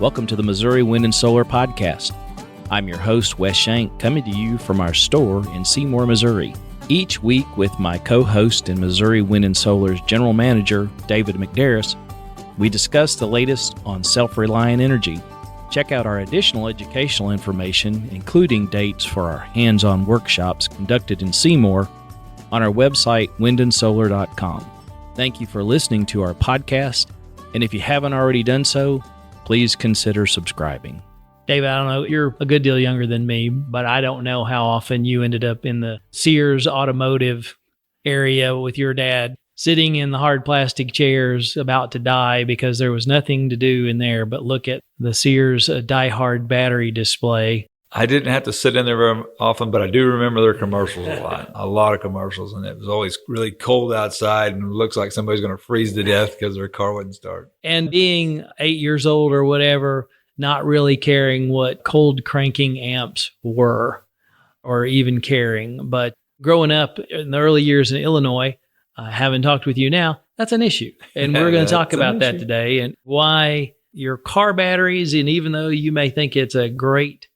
Welcome to the Missouri Wind and Solar Podcast. I'm your host, Wes Shank, coming to you from our store in Seymour, Missouri. Each week with my co-host and Missouri Wind and Solar's General Manager, David McDaris, we discuss the latest on self-reliant energy. Check out our additional educational information, including dates for our hands-on workshops conducted in Seymour, on our website, windandsolar.com. Thank you for listening to our podcast, and if you haven't already done so, please consider subscribing. David, I don't know, you're a good deal younger than me, but I don't know how often you ended up in the Sears automotive area with your dad, sitting in the hard plastic chairs about to die because there was nothing to do in there but look at the Sears die-hard battery display. I didn't have to sit in there very often, but I do remember their commercials a lot of commercials, and it was always really cold outside and it looks like somebody's going to freeze to death because their car wouldn't start. And being 8 years old or whatever, not really caring what cold cranking amps were or even caring. But growing up in the early years in Illinois, having talked with you now, that's an issue. And we're going to talk about that today and why your car batteries, and even though you may think it's a great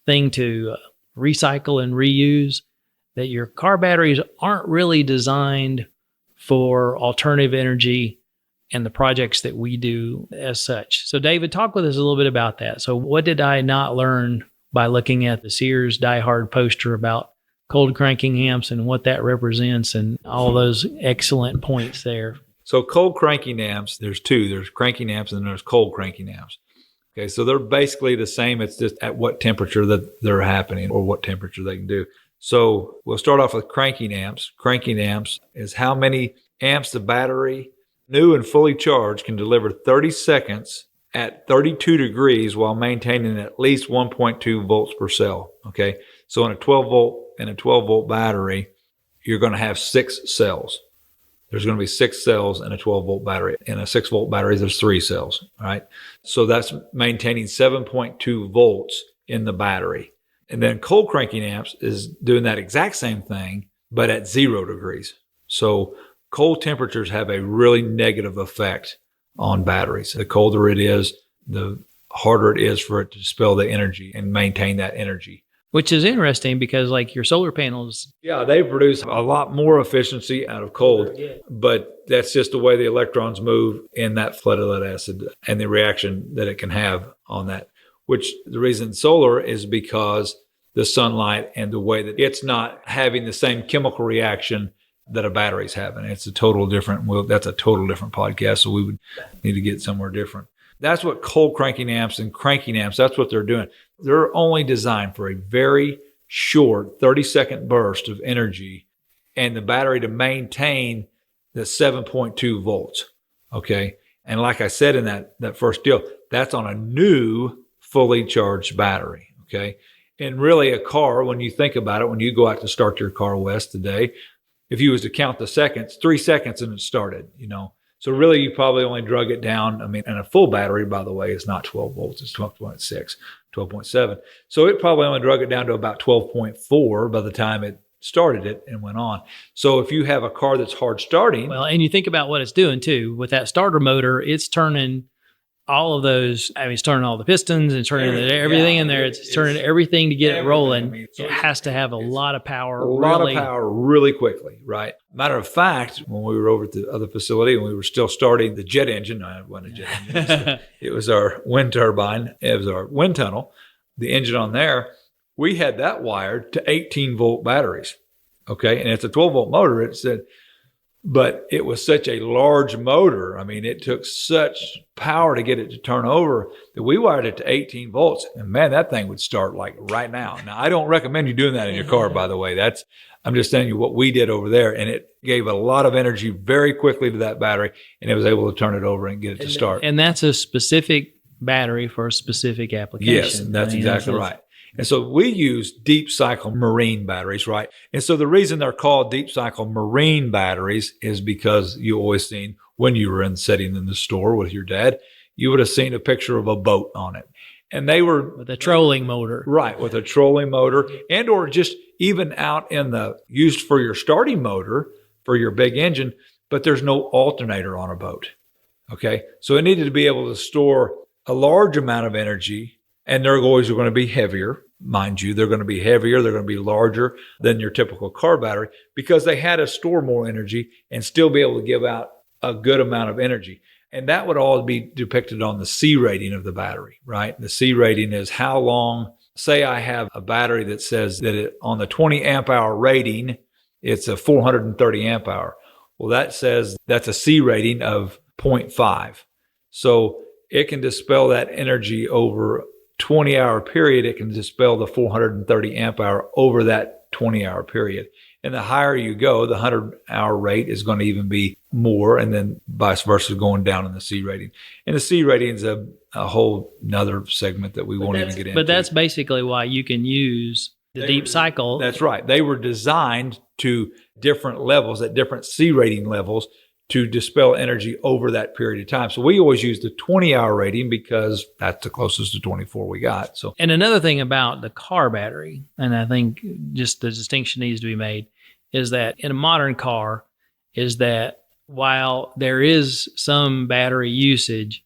thing to recycle and reuse, that your car batteries aren't really designed for alternative energy and the projects that we do as such. So David, talk with us a little bit about that. So what did I not learn by looking at the Sears Die Hard poster about cold cranking amps and what that represents and all those excellent points there? So cold cranking amps, there's two. There's cranking amps and there's cold cranking amps. Okay, so they're basically the same. It's just at what temperature that they're happening or what temperature they can do. So we'll start off with cranking amps. Cranking amps is how many amps the battery, new and fully charged, can deliver 30 seconds at 32 degrees while maintaining at least 1.2 volts per cell. Okay, so in a 12-volt battery, you're going to have 6 cells. There's going to be 6 cells in a 12-volt battery. In a 6-volt battery, there's 3 cells, all right? So that's maintaining 7.2 volts in the battery. And then cold cranking amps is doing that exact same thing, but at 0 degrees. So cold temperatures have a really negative effect on batteries. The colder it is, the harder it is for it to dispel the energy and maintain that energy. Which is interesting because like your solar panels. Yeah, they produce a lot more efficiency out of cold, but that's just the way the electrons move in that flood of lead acid and the reaction that it can have on that, which the reason solar is because the sunlight and the way that it's not having the same chemical reaction that a battery's having. It's a total different, that's a total different podcast, so we would need to get somewhere different. That's what cold cranking amps and cranking amps, that's what they're doing. They're only designed for a very short 30-second burst of energy and the battery to maintain the 7.2 volts, okay? And like I said in that first deal, that's on a new, fully charged battery, okay? And really a car, when you think about it, when you go out to start your car, Wes, today, if you was to count the seconds, 3 seconds and it started, you know? So really, you probably only drug it down. I mean, and a full battery, by the way, is not 12 volts. It's 12.6, 12.7. So it probably only drug it down to about 12.4 by the time it started it and went on. So if you have a car that's hard starting. Well, and you think about what it's doing too. With that starter motor, it's turning all of those. I mean, it's turning all the pistons and turning everything in there. It's turning everything to get it rolling. I mean, it has to have a lot of power. Really quickly, right? Matter of fact, when we were over at the other facility and we were still starting the jet engine, no, it wasn't a jet engine. It was our wind turbine. It was our wind tunnel. The engine on there, we had that wired to 18-volt batteries, okay? And it's a 12-volt motor. It said, but it was such a large motor. I mean, it took such power to get it to turn over that we wired it to 18 volts. And man, that thing would start like right now. Now, I don't recommend you doing that in your car, by the way. I'm just telling you what we did over there. And it gave a lot of energy very quickly to that battery. And it was able to turn it over and get it to start. And that's a specific battery for a specific application. Yes, that's exactly right. And so we use deep cycle marine batteries, right? And so the reason they're called deep cycle marine batteries is because you always seen when you were sitting in the store with your dad, you would have seen a picture of a boat on it. And they were with a trolling motor. Right, with a trolling motor and or just even out in the used for your starting motor for your big engine, but there's no alternator on a boat. Okay. So it needed to be able to store a large amount of energy, and they're always going to be heavier. Mind you, they're going to be heavier. They're going to be larger than your typical car battery because they had to store more energy and still be able to give out a good amount of energy. And that would all be depicted on the C rating of the battery, right? The C rating is how long, say I have a battery that says that it, on the 20 amp hour rating, it's a 430 amp hour. Well, that says that's a C rating of 0.5. So it can dispel that energy over 20-hour period. It can dispel the 430 amp hour over that 20-hour period. And the higher you go, the 100-hour rate is going to even be more, and then vice versa going down in the C rating. And the C rating is a whole nother segment that we won't even get into. But that's basically why you can use the deep cycle. That's right. They were designed to different levels, at different C rating levels, to dispel energy over that period of time. So we always use the 20-hour rating because that's the closest to 24 we got. So, and another thing about the car battery, and I think just the distinction needs to be made, is that in a modern car, is that while there is some battery usage,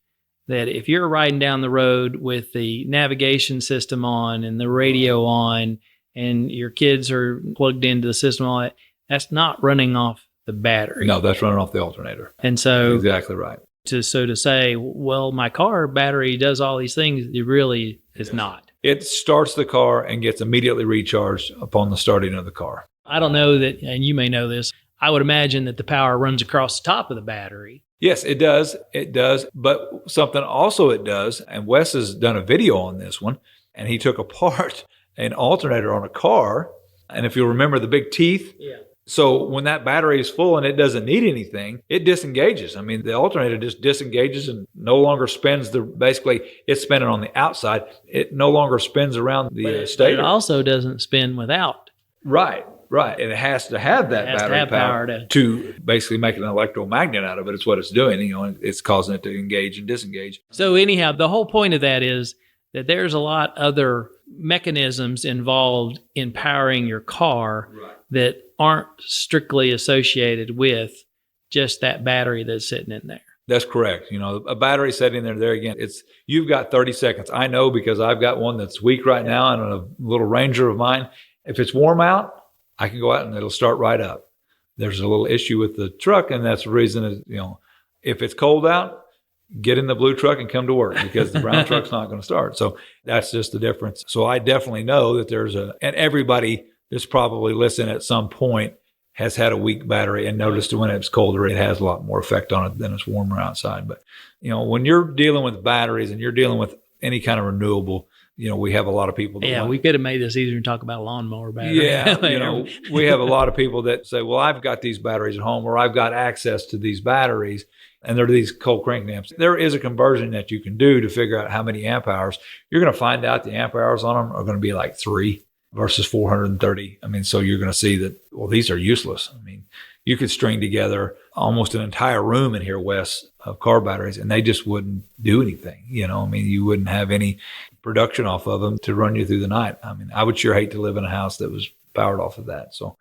that if you're riding down the road with the navigation system on and the radio on, and your kids are plugged into the system, all that, that's not running off the battery. No, that's running off the alternator. And so exactly right. To say, well, my car battery does all these things, it really is not. It starts the car and gets immediately recharged upon the starting of the car. I don't know that, and you may know this, I would imagine that the power runs across the top of the battery. Yes, it does. It does. But something also it does, and Wes has done a video on this one, and he took apart an alternator on a car. And if you'll remember the big teeth, so when that battery is full and it doesn't need anything, it disengages. I mean, the alternator just disengages and no longer spins basically it's spinning on the outside. It no longer spins around the stator. But it also doesn't spin without. Right. And it has to have that battery power to basically make an electromagnet out of it. It's what it's doing. It's causing it to engage and disengage. So anyhow, the whole point of that is that there's a lot other mechanisms involved in powering your car that aren't strictly associated with just that battery that's sitting in there. That's correct. A battery sitting there again, you've got 30 seconds. I know because I've got one that's weak right now and a little Ranger of mine. If it's warm out, I can go out and it'll start right up. There's a little issue with the truck, and that's the reason if it's cold out, get in the blue truck and come to work because the brown truck's not going to start. So that's just the difference. So I definitely know that and everybody that's probably listening at some point has had a weak battery and noticed when it's colder, it has a lot more effect on it than it's warmer outside. But, when you're dealing with batteries and you're dealing with any kind of renewable, we have a lot of people. We could have made this easier and talk about a lawnmower battery. Yeah. We have a lot of people that say, well, I've got these batteries at home or I've got access to these batteries. And they're these cold cranking amps. There is a conversion that you can do to figure out how many amp hours. You're going to find out the amp hours on them are going to be like 3 versus 430. I mean, so you're going to see that, well, these are useless. I mean, you could string together almost an entire room in here, Wes, of car batteries, and they just wouldn't do anything. You wouldn't have any production off of them to run you through the night. I mean, I would sure hate to live in a house that was powered off of that. So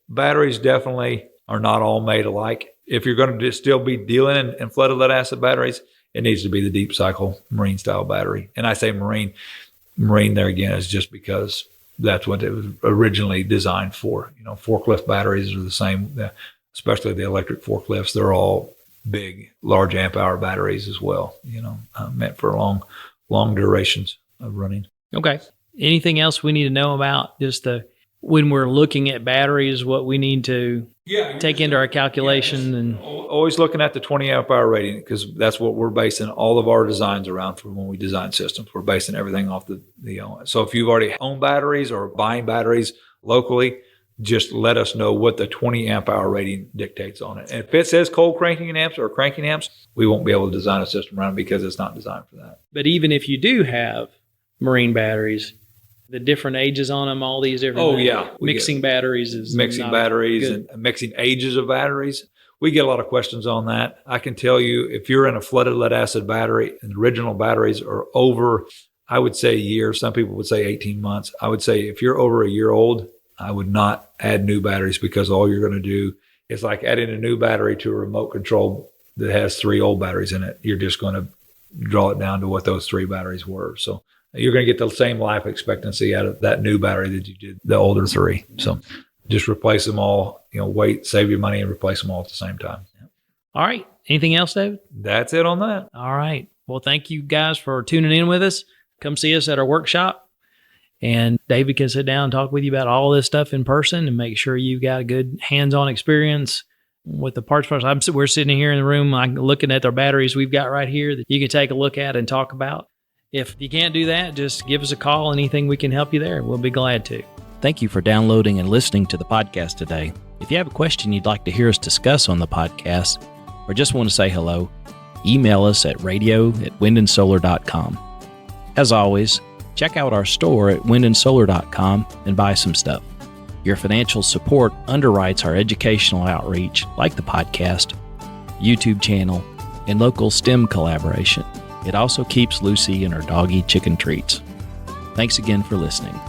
batteries definitely are not all made alike. If you're going to still be dealing in flooded lead acid batteries, it needs to be the deep cycle marine style battery. And I say marine there again is just because that's what it was originally designed for. Forklift batteries are the same, especially the electric forklifts. They're all big, large amp hour batteries as well, meant for long durations of running. Okay. Anything else we need to know about just when we're looking at batteries, what we need to take into our calculation? And always looking at the 20 amp hour rating, because that's what we're basing all of our designs around for when we design systems. We're basing everything off the so if you've already owned batteries or buying batteries locally, just let us know what the 20 amp hour rating dictates on it. And if it says cold cranking amps or cranking amps, we won't be able to design a system around it because it's not designed for that. But even if you do have marine batteries, the different ages on them, all these different mixing batteries is mixing batteries good. And mixing ages of batteries. We get a lot of questions on that. I can tell you if you're in a flooded lead acid battery and the original batteries are over, I would say a year. Some people would say 18 months. I would say if you're over a year old, I would not add new batteries because all you're going to do is like adding a new battery to a remote control that has 3 old batteries in it. You're just going to draw it down to what those 3 batteries were. So you're going to get the same life expectancy out of that new battery that you did the older 3. So just replace them all, wait, save your money, and replace them all at the same time. All right. Anything else, David? That's it on that. All right. Well, thank you guys for tuning in with us. Come see us at our workshop, and David can sit down and talk with you about all this stuff in person and make sure you've got a good hands-on experience with the parts. We're sitting here in the room looking at our batteries we've got right here that you can take a look at and talk about. If you can't do that, just give us a call. Anything we can help you there, we'll be glad to. Thank you for downloading and listening to the podcast today. If you have a question you'd like to hear us discuss on the podcast, or just want to say hello, email us at radio@windandsolar.com. As always, check out our store at windandsolar.com and buy some stuff. Your financial support underwrites our educational outreach, like the podcast, YouTube channel, and local STEM collaboration. It also keeps Lucy and her doggy chicken treats. Thanks again for listening.